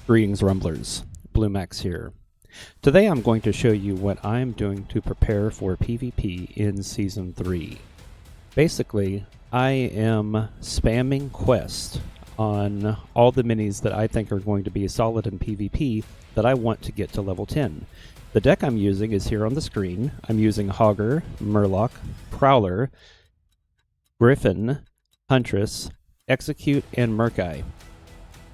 Greetings Rumblers, BlueMax here. Today I'm going to show you what I'm doing to prepare for PvP in Season 3. Basically, I am spamming quests on all the minis that I think are going to be solid in PvP that I want to get to level 10. The deck I'm using is here on the screen. I'm using Hogger, Murloc, Prowler, Griffin, Huntress, Execute, and Murkai.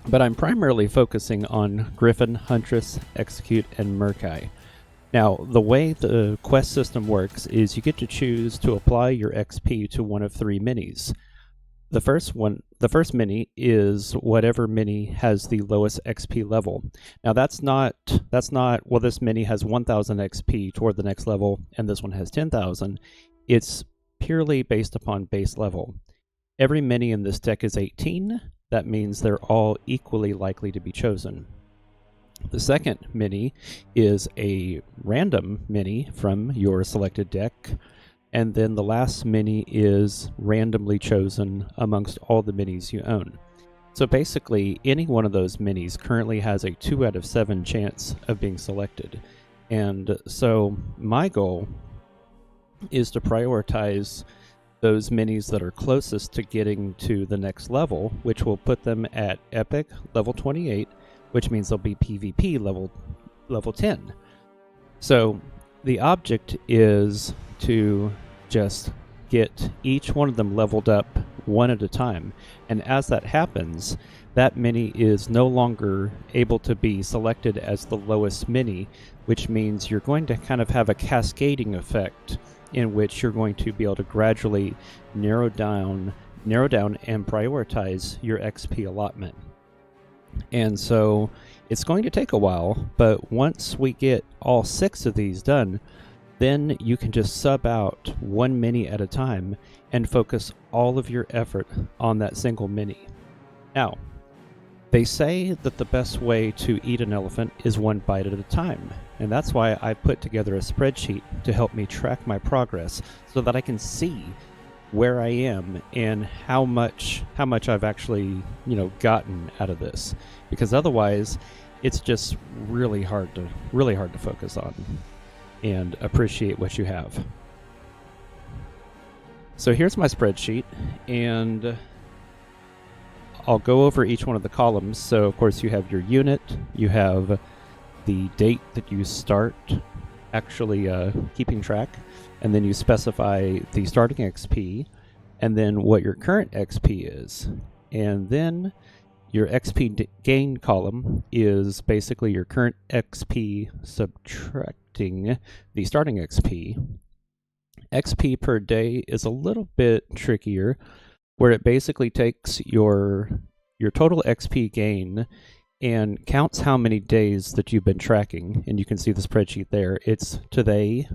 But I'm primarily focusing on Griffin, Huntress, Execute, and Murkai. Now, the way the quest system works is you get to choose to apply your XP to one of three minis. The first mini is whatever mini has the lowest XP level. Now that's not, well, this mini has 1000 XP toward the next level, and this one has 10,000. It's purely based upon base level. Every mini in this deck is 18. That means they're all equally likely to be chosen. The second mini is a random mini from your selected deck, and then the last mini is randomly chosen amongst all the minis you own. So basically, any one of those minis currently has a 2 out of 7 chance of being selected. And so my goal is to prioritize those minis that are closest to getting to the next level, which will put them at Epic level 28, which means they'll be PvP level 10. So the object is to just get each one of them leveled up one at a time. And as that happens, that mini is no longer able to be selected as the lowest mini, which means you're going to kind of have a cascading effect in which you're going to be able to gradually narrow down and prioritize your XP allotment. And so it's going to take a while, but once we get all 6 of these done, then you can just sub out one mini at a time and focus all of your effort on that single mini. Now, they say that the best way to eat an elephant is one bite at a time, and that's why I put together a spreadsheet to help me track my progress so that I can see where I am and how much I've actually, gotten out of this. Because otherwise, it's just really hard to focus on and appreciate what you have. So here's my spreadsheet, and I'll go over each one of the columns. So of course you have your unit, you have the date that you start actually keeping track, and then you specify the starting XP, and then what your current XP is. And then your XP gain column is basically your current XP subtracting the starting XP. XP per day is a little bit trickier, where it basically takes your total XP gain and counts how many days that you've been tracking, and you can see the spreadsheet there. It's today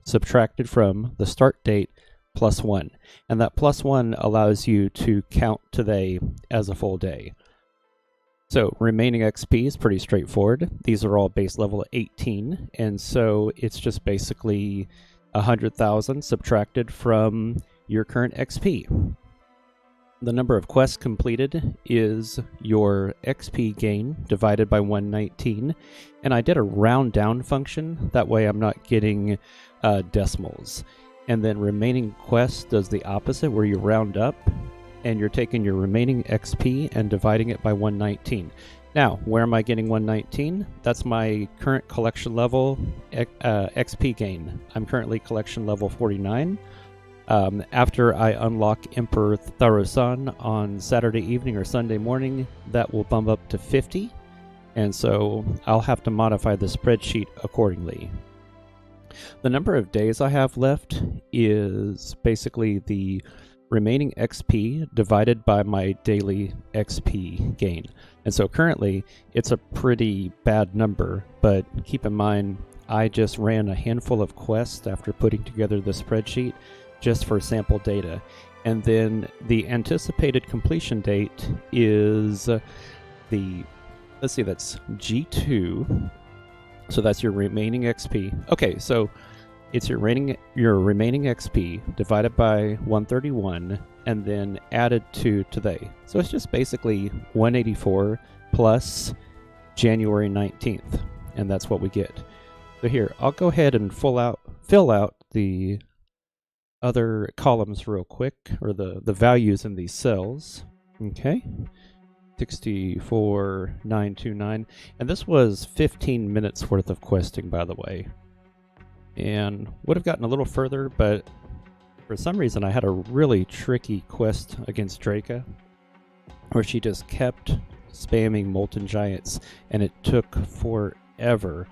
subtracted from the start date plus 1, and that plus 1 allows you to count today as a full day. So remaining XP is pretty straightforward. These are all base level 18, and so it's just basically 100,000 subtracted from your current XP. The number of quests completed is your XP gain divided by 119, and I did a round down function. That way I'm not getting decimals. And then remaining quests does the opposite, where you round up and you're taking your remaining XP and dividing it by 119. Now, where am I getting 119? That's my current collection level XP gain. I'm currently collection level 49. After I unlock Emperor Tharosan on Saturday evening or Sunday morning, that will bump up to 50, and so I'll have to modify the spreadsheet accordingly. The number of days I have left is basically the remaining XP divided by my daily XP gain. And so currently it's a pretty bad number, but keep in mind I just ran a handful of quests after putting together the spreadsheet just for sample data. And then the anticipated completion date is that's G2. So that's your remaining XP. Okay, so it's your remaining XP divided by 131 and then added to today. So it's just basically 184 plus January 19th, and that's what we get. So here, I'll go ahead and fill out the other columns real quick, or the values in these cells. Okay, 64929, and this was 15 minutes worth of questing, by the way, and would have gotten a little further, but for some reason I had a really tricky quest against Draca where she just kept spamming Molten Giants, and it took forever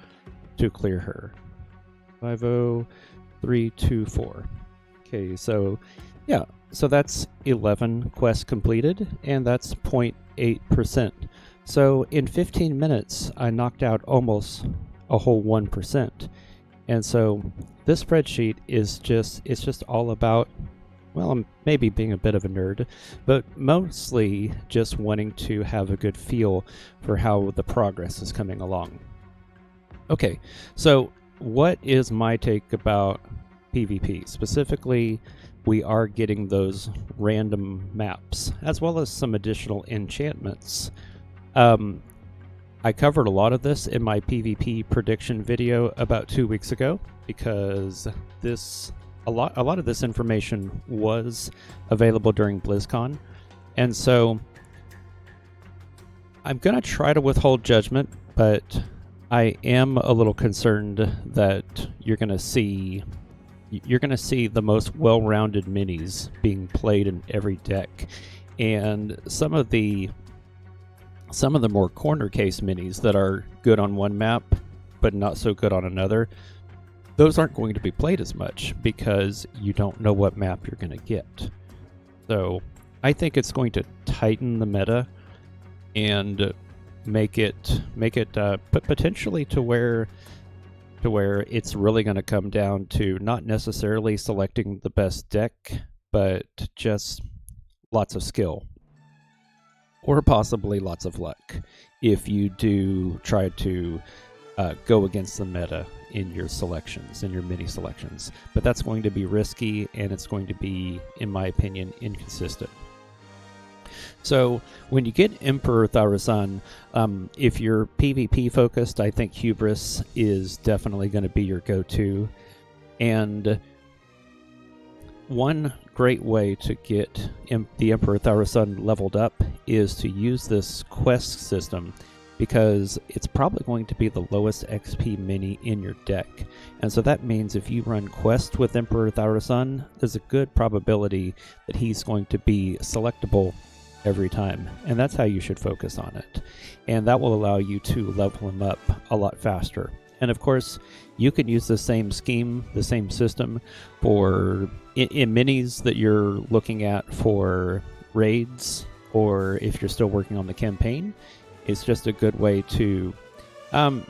to clear her. 50324. Okay, so yeah, so that's 11 quests completed, and that's 0.8%. So in 15 minutes, I knocked out almost a whole 1%. And so this spreadsheet is just all about, well, I'm maybe being a bit of a nerd, but mostly just wanting to have a good feel for how the progress is coming along. Okay, so what is my take about PvP? Specifically, we are getting those random maps, as well as some additional enchantments. I covered a lot of this in my PvP prediction video about 2 weeks ago, because a lot of this information was available during BlizzCon, and so I'm gonna try to withhold judgment, but I am a little concerned that you're gonna see the most well-rounded minis being played in every deck, and some of the more corner case minis that are good on one map but not so good on another, those aren't going to be played as much because you don't know what map you're going to get. So I think it's going to tighten the meta and make it potentially to where it's really going to come down to not necessarily selecting the best deck, but just lots of skill, or possibly lots of luck if you do try to go against the meta in your selections, in your mini selections. But that's going to be risky, and it's going to be, in my opinion, inconsistent. So when you get Emperor Thaurissan, if you're PvP focused, I think Hubris is definitely going to be your go-to. And one great way to get the Emperor Thaurissan leveled up is to use this quest system, because it's probably going to be the lowest XP mini in your deck. And so that means if you run quest with Emperor Thaurissan, there's a good probability that he's going to be selectable every time, and that's how you should focus on it. And that will allow you to level him up a lot faster. And of course, you can use the same scheme, the same system for in minis that you're looking at for raids, or if you're still working on the campaign. It's just a good way to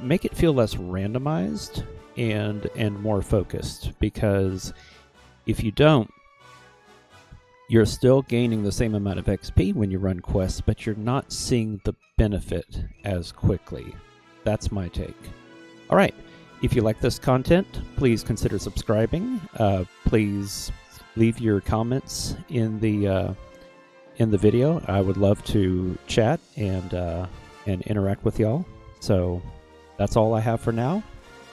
make it feel less randomized and more focused, because if you don't, you're still gaining the same amount of XP when you run quests, but you're not seeing the benefit as quickly. That's my take. All right, if you like this content, please consider subscribing. Please leave your comments in the video. I would love to chat and interact with y'all. So that's all I have for now.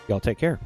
Y'all take care.